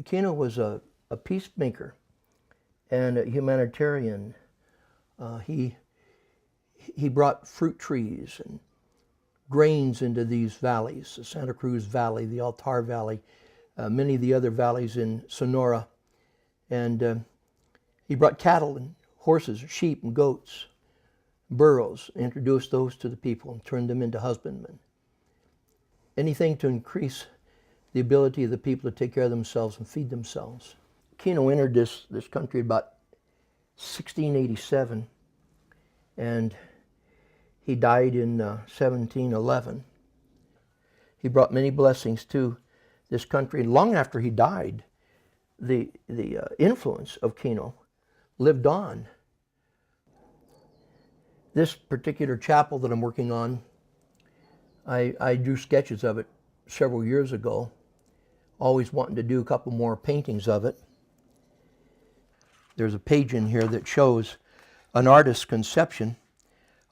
Kino was a peacemaker and a humanitarian. He brought fruit trees and grains into these valleys, the Santa Cruz Valley, the Altar Valley, many of the other valleys in Sonora. And he brought cattle and horses, sheep and goats, burros, introduced those to the people and turned them into husbandmen. Anything to increase the ability of the people to take care of themselves and feed themselves. Kino entered this country about 1687, and he died in 1711. He brought many blessings to this country. And long after he died, the influence of Kino lived on. This particular chapel that I'm working on, I drew sketches of it several years ago, always wanting to do a couple more paintings of it. There's a page in here that shows an artist's conception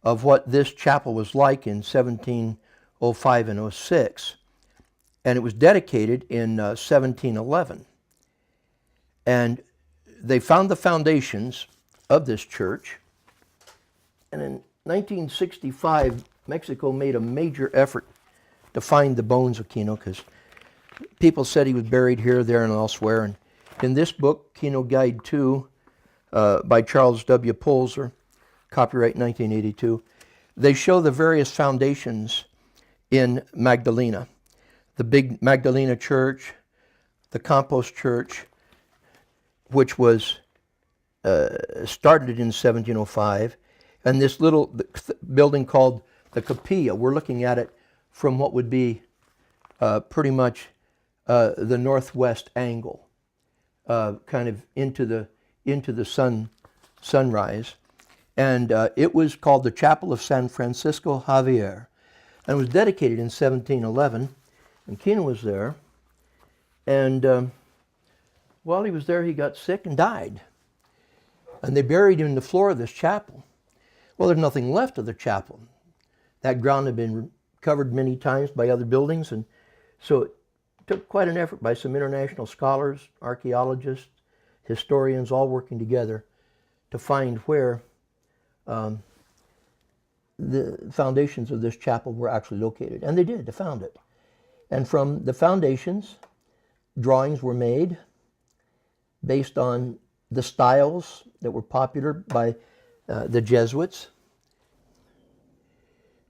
of what this chapel was like in 1705 and 06. And it was dedicated in 1711. And they found the foundations of this church. And in 1965, Mexico made a major effort to find the bones of Kino, because people said he was buried here, there, and elsewhere. And in this book, Kino Guide 2, by Charles W. Polzer, copyright 1982, they show the various foundations in Magdalena. The big Magdalena Church, the Campos Church, which was started in 1705, and this little building called the Capilla. We're looking at it from what would be pretty much the northwest angle, kind of into the sunrise. And it was called the Chapel of San Francisco Javier, and it was dedicated in 1711. And Kino was there, and while he was there, he got sick and died. And they buried him in the floor of this chapel. Well, there's nothing left of the chapel. That ground had been covered many times by other buildings, and so it took quite an effort by some international scholars, archaeologists, historians, all working together to find where the foundations of this chapel were actually located. And they did, they found it. And from the foundations, drawings were made based on the styles that were popular by the Jesuits.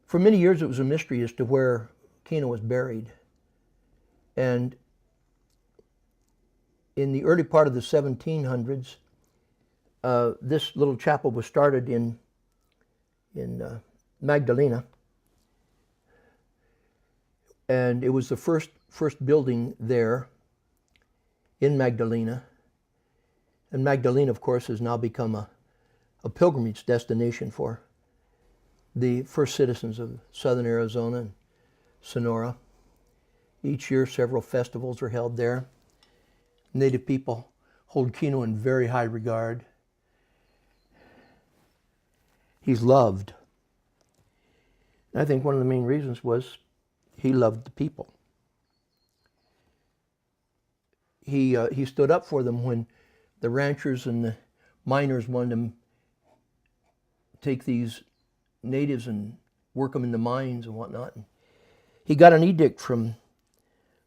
For many years it was a mystery as to where Kino was buried. And in the early part of the 1700s, this little chapel was started in Magdalena. And it was the first building there in Magdalena. And Magdalena, of course, has now become a pilgrimage destination for the first citizens of southern Arizona and Sonora. Each year, several festivals are held there. Native people hold Kino in very high regard. He's loved. I think one of the main reasons was he loved the people. He stood up for them when the ranchers and the miners wanted to take these natives and work them in the mines and whatnot. And he got an edict from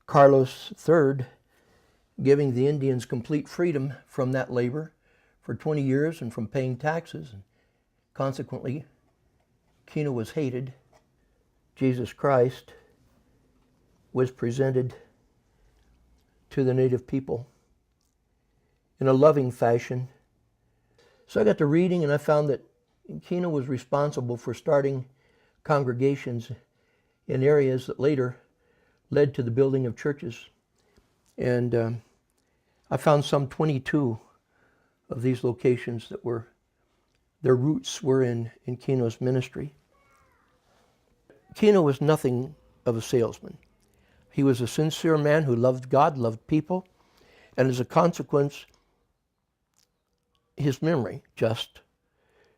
Carlos III giving the Indians complete freedom from that labor for 20 years and from paying taxes. And consequently, Kino was hated. Jesus Christ was presented to the native people in a loving fashion. So I got to reading, and I found that Kino was responsible for starting congregations in areas that later led to the building of churches. And I found some 22 of these locations that their roots were in Kino's ministry. Kino was nothing of a salesman. He was a sincere man who loved God, loved people, and as a consequence, his memory just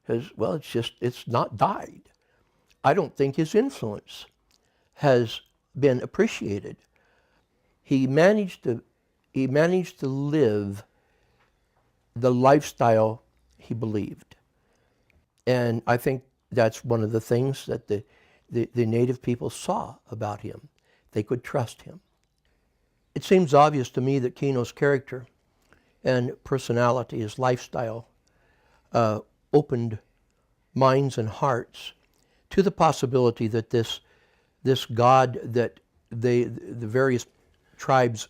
has, well, it's not died. I don't think his influence has been appreciated. He managed to he managed to live the lifestyle he believed. And I think that's one of the things that the native people saw about him. They could trust him. It seems obvious to me that Kino's character and personality, his lifestyle, opened minds and hearts to the possibility that this God that the various tribes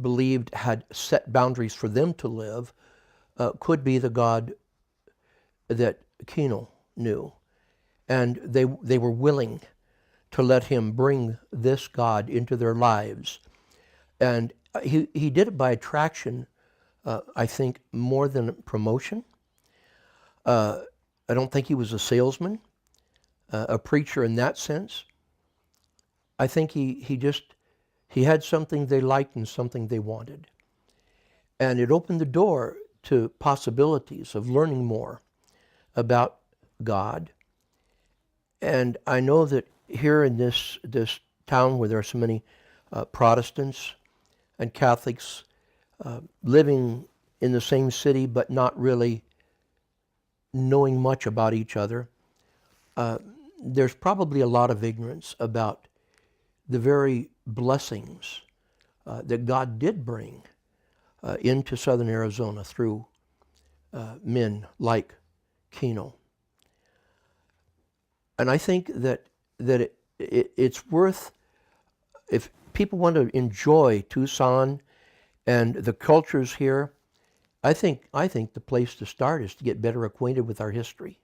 believed had set boundaries for them to live could be the God that Kino knew. And they were willing to let him bring this God into their lives. And he did it by attraction, I think, more than promotion. I don't think he was a salesman, a preacher in that sense. I think he had something they liked and something they wanted. And it opened the door to possibilities of learning more about God. And I know that here in this town where there are so many Protestants and Catholics living in the same city but not really knowing much about each other, there's probably a lot of ignorance about the very blessings that God did bring into southern Arizona through men like Kino. And I think that it's worth, if people want to enjoy Tucson and the cultures here, I think the place to start is to get better acquainted with our history.